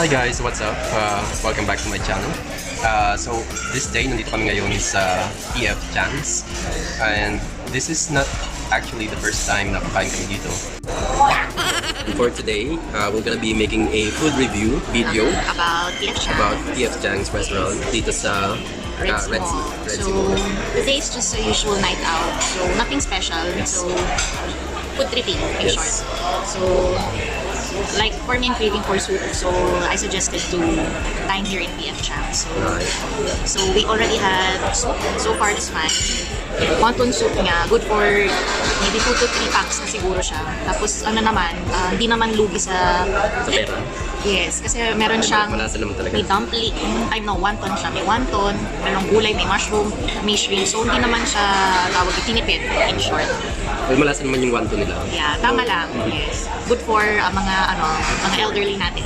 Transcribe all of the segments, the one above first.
Hi guys, what's up? Welcome back to my channel. So this day, nandito kami ngayon sa PF Chang's, and this is not actually the first time na kakain kami dito. For today, we're gonna be making a food review video about PF Chang's restaurant dito sa Red Sea. Today is just a usual night out, so nothing special. Yes. So food tripping in Yes. short. So like for me, I'm craving for soup, so I suggested to dine here in PF Chang. So we already had soup. So far it's fine. Wonton soup niya, good for maybe 2 to 3 packs na siguro siya. Tapos ano naman, hindi naman lugi sa pera. Yes, kasi meron siyang Malasa naman talaga. may dumpling, wonton siya, may wonton, merong gulay, may mushroom, may shrimp. So hindi naman siya tawag tinipid in short. Well, malasa naman yung wonton nila. Yeah, tama lang. Yes. Good for mga elderly natin.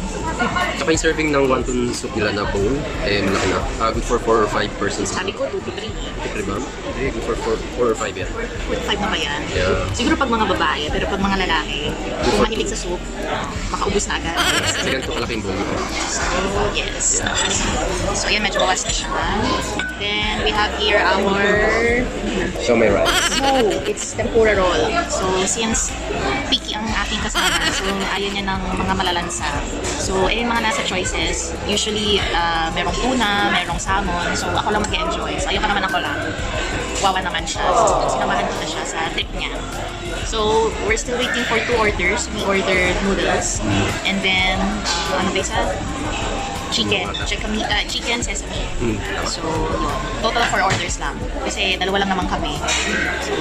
Tsaka yung serving ng wonton soup nila na bowl, malaki na. Good for 4 or 5 persons. Sabi ko 2 to 3. 2 ba? Hindi, good for 4 or 5 yan. 4 to 5 na ba yan? Yeah. Siguro pag mga babae, pero pag mga lalaki, kung mahilig sa soup, makaubos na agad. Kasi ganito kalaking bowl. So, yes. So, yan, medyo bawas na siya. Then, we have here our So may rice. no, it's tempura roll. So, since picky ang aking kasama, so ayaw niya ng mga malalansa. So, mga nasa choices. Usually, merong tuna, merong salmon. So, ako lang mag-enjoy. So, ayoko naman ako lang. Wawa naman siya. So, sinamahan ko na siya sa trip niya. So, we're still waiting for 2 orders. We ordered noodles. And then, ano ba isa? Chicken sesame. So, yun. Total 4 orders lang. Kasi dalawa lang naman kami. So,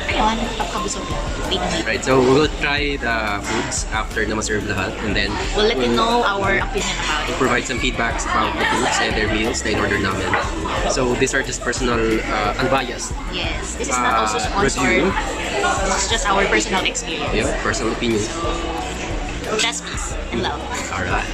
ayun, pagkabusog lang. Wait and wait. Right, so we will try the foods after na ma-serve lahat, and then We'll let you know our opinion about it. provide some feedbacks about the foods and their meals na in-order namin. So these are just personal, unbiased. Yes, this is not also sponsored. Review. It's just our personal experience. Yeah, personal opinion. Just peace and love. Alright.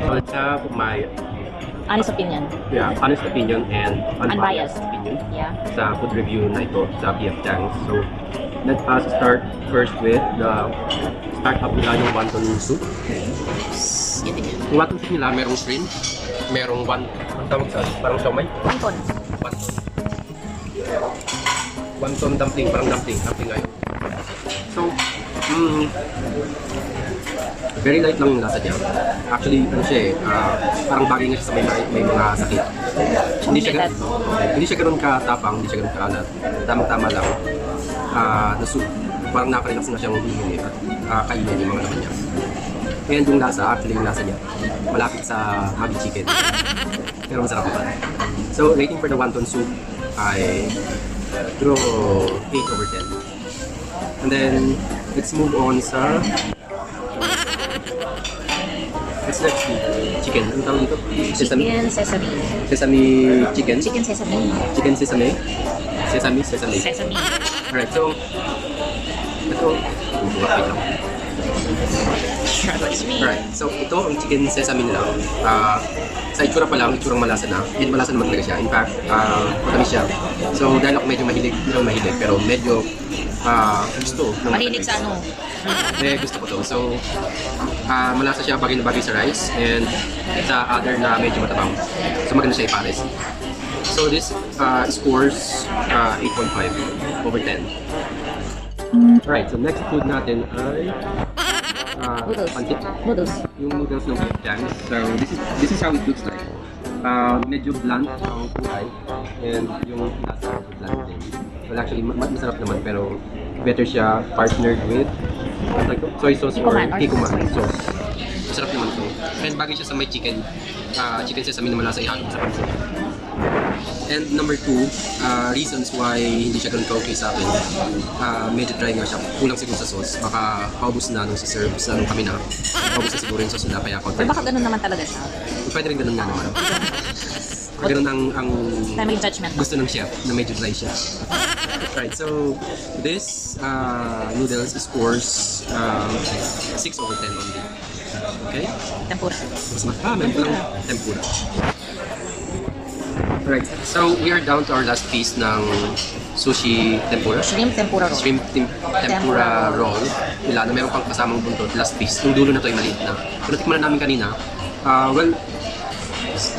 So let's have my Honest opinion. honest opinion and unbiased Unbiased. opinion Yeah. sa food review na ito sa PF Chang's. So let us start first with the startup nila yung wonton soup. Yun din yun. Yung wonton soup nila, merong shrimp, merong ang tawag sa parang siomay? Wonton. Wonton dumpling, parang dumpling ngayon. So, very light lang yung lasa niya. Actually, ano siya parang bagay nga siya sa may mga sakit. Hindi siya ganoon katapang, hindi siya ganoon kaalat. Tamang-tama lang. Na soup, parang nakarelax na siyang inumin at kainin yung mga laman niya. And yung lasa, actually yung lasa niya, malapit sa Maggi chicken. Pero masarap pa. So, rating for the wonton soup ay through 8/10. And then, let's move on sa let's next chicken. Ano tawag dito? Chicken sesame. Sesame chicken? Chicken sesame. Chicken sesame? Sesame. Sesame. Alright, so ito, wait lang. Trust me. Alright, so ito ang chicken sesame nila. Sa itsura pa lang, itsurang malasa na. And malasa naman talaga siya. In fact, matamis siya. So dahil ako medyo mahilig, hindi ako mahilig, pero medyo gusto. Mahilig sa ano? Gusto ko to. So, malasa siya bagay na bagay sa rice. And sa other na medyo matabang. So maganda siya ipares. So this scores 8.5 over 10. Alright, so next food natin ay pancit. Noodles. Yung noodles ng Chang. So this is how it looks like. Medyo blunt ang kulay and yung lasa blunt din. Well, actually masarap naman pero better siya partnered with soy sauce or kikuman sauce. Masarap naman to. And bagay siya sa may chicken. Chicken sesame na malasa ihalo sa pancit. And number 2, reasons why hindi siya ganun ka-okay sa akin. Medyo dry nga siya. Kulang siguro sa sauce. Baka paubos na nung si-serve sa nung kami na. Paubos na siguro yung sauce nila kaya konti. Baka ganun naman talaga siya. Pwede rin ganun nga naman. Ganun ang Time judgment. gusto ng chef na medyo dry siya. Right, so this noodles scores 6 over 10 only. Okay? Tempura. Mas meron lang tempura. Alright, so we are down to our last piece ng sushi tempura. Shrimp tempura roll. Tempura roll nila na meron pang kasamang buntot, last piece. Yung dulo na to ay maliit na. Kung natikman na namin kanina, well,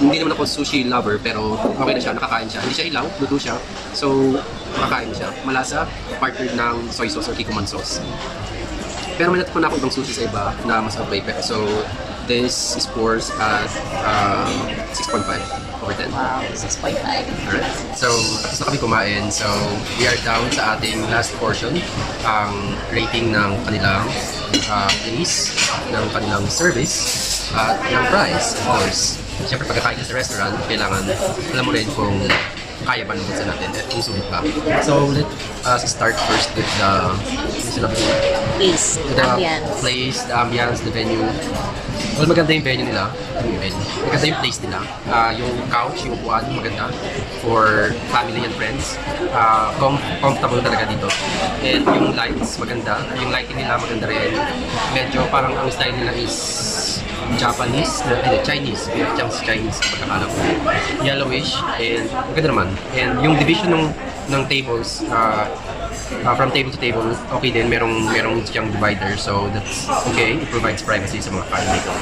hindi naman ako sushi lover pero okay na siya, nakakain siya. Hindi siya ilaw, luto siya. So, makakain siya. Malasa, partnered ng soy sauce or kikuman sauce. Pero may natikman na ako ibang sushi sa iba na mas okay. So, this scores at 6.5 over 10. Wow, 6.5. Alright. So, tapos na kami kumain. So, we are down sa ating last portion. Ang rating ng kanilang place, ng kanilang service, at ng price, of course. Siyempre, pagkakain ka sa restaurant, kailangan alam mo rin kung kaya ba naman sa natin at kung sulit ba. So, let's start first with the Place, the ambience, the venue. Well, maganda yung venue nila. Maganda yung place nila. Yung couch, yung upuan, maganda. For family and friends. Comfortable talaga dito. And yung lights, maganda. Yung lighting nila, maganda rin. Medyo parang ang style nila is Japanese, Chinese. Chinese, pagkakala ko. Yellowish. And maganda naman. And yung division ng tables, from table to table, okay din, merong siyang divider, so that's okay. It provides privacy sa mga family ko.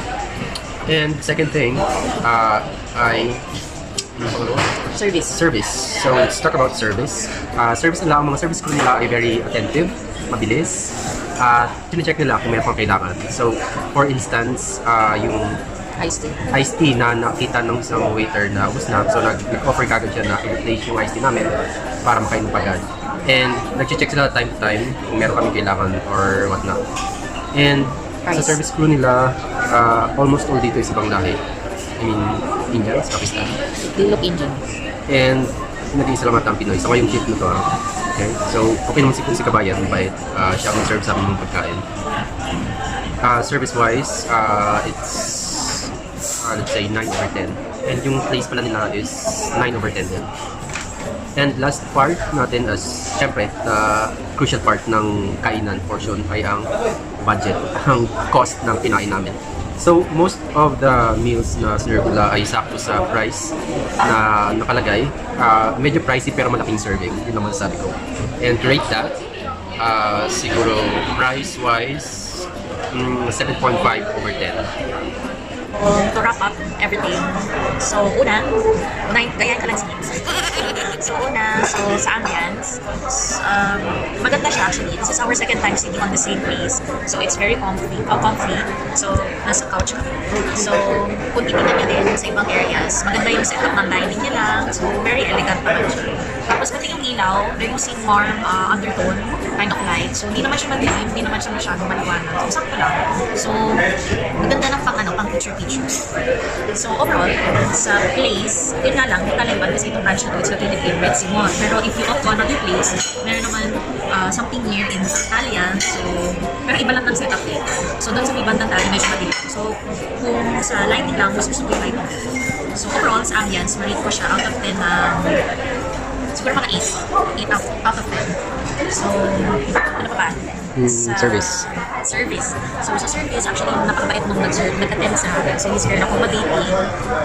And second thing, service. So let's talk about service. Service nila, ang mga service crew nila ay very attentive, mabilis. Tine-check nila kung meron pang kailangan. So, for instance, yung iced tea na nakita ng isang waiter na ubos na, so nag-offer kagad siya na i-replace yung iced tea namin para makainom agad. And nag-check sila time to time kung meron kami kailangan or whatnot. And sa service crew nila, almost all dito is ibang lahi. I mean, Indians, Pakistan. They look Indian. And nag-iisa lang ang Pinoy. So yung tip na to. Okay? So okay naman si Kabayan, mabait. Siya ang serve sa amin ng pagkain. Service-wise, it's let's say 9 over 10. And yung place pala nila is 9 over 10 din. And last part natin as, syempre, the crucial part ng kainan portion ay ang budget, ang cost ng kinain namin. So, most of the meals na serve nila ay sakto sa price na nakalagay. Medyo pricey pero malaking serving, yun naman sabi ko. And to rate that, siguro price-wise, 7.5 over 10. To wrap up everything. So, una, ganyan ka lang sa So, sa ambience, maganda siya actually. This is our second time sitting on the same place. So, it's very comfy. So, nasa couch ka. So, kung titignan niyo din sa ibang areas, maganda yung setup ng dining nila. So, very elegant naman siya. Tapos, pati yung ilaw, they're using warm undertone kind of light. So, hindi naman siya madilim, hindi naman siya masyadong maliwanag. So, sakto lang. So, maganda ng pang picture. So, overall, sa place, yun nga lang, Taliban kasi itong branch na to, it's located in Red Sea Mall. Pero if you opt to another place, meron naman something here in Italian. So, pero iba lang ng setup din. So, doon sa may bandang tayo, medyo madilim. So, kung sa lighting lang, mas gusto ko yung lighting. So, overall, sa ambience, marate ko siya out of 10 siguro mga 8 out of 10. So, ano pa ba? Service. Service. So sa service, actually, napakabait nung nag-attend sa akin. So he's very accommodating.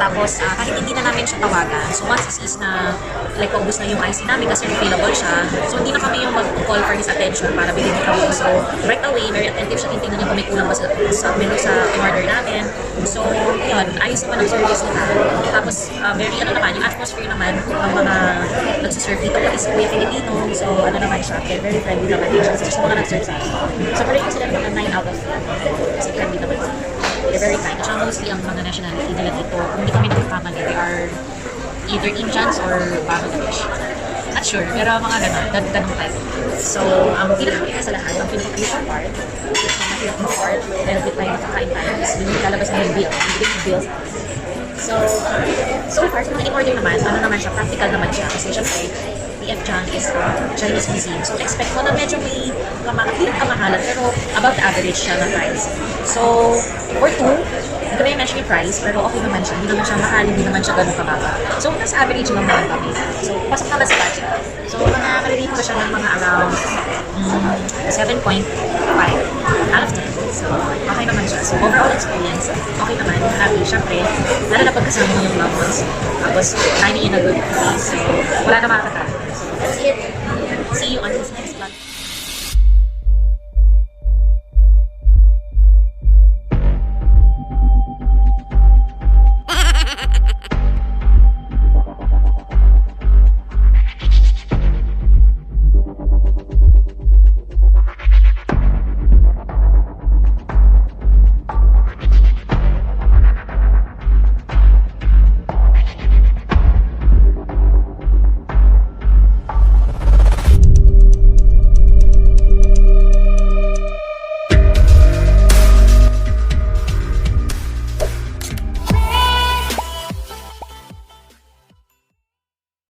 Tapos, kahit hindi na namin siya tawagan, so once he sees na, like, paubos na yung IC namin kasi refillable siya, so hindi na kami yung mag-call for his attention para bigyan niya kami. So, right away, very attentive siya, titignan niya kung may kulang ba sa menu sa order namin. So, yun, ayos naman ang service nila. Tapos, very, naman, yung atmosphere naman, ang mga nagsiserve dito is kuya Filipino. So, naman siya, very friendly naman siya. So, sa mga nag-serve sa akin. So, parang ko sila naman 9 out of 10. Kasi friendly naman sila. They're very kind. At saka mostly ang mga nationality nila dito, kung hindi kami nagkakamali, they are either Indians or Bangladesh. Not sure, pero mga ganun type. So, ang pinakakita sa lahat, ang pinakakita part, yung part, every time nakakain tayo, is yung lalabas na yung bill, yung bill. So far, sa mga in-order naman, naman siya, practical naman siya. Kasi syempre, PF Chang is Chinese cuisine. So, expect mo na medyo may kamahalan, pero above the average siya na price. So, for two, hindi ko na i-mention yung price, pero okay naman siya. Hindi naman siya mahal, hindi naman siya ganun kababa. So, nasa average lang naman kami. So, pasok naman sa budget. So, kalilito ko siya ng mga around 7.5 out of 10. So, okay naman siya. So, overall experience, okay naman. Happy, syempre. Lalo na pagkasama mo yung loved ones. Tapos, timing in a good place. So, wala na makakatalo. So, that's it.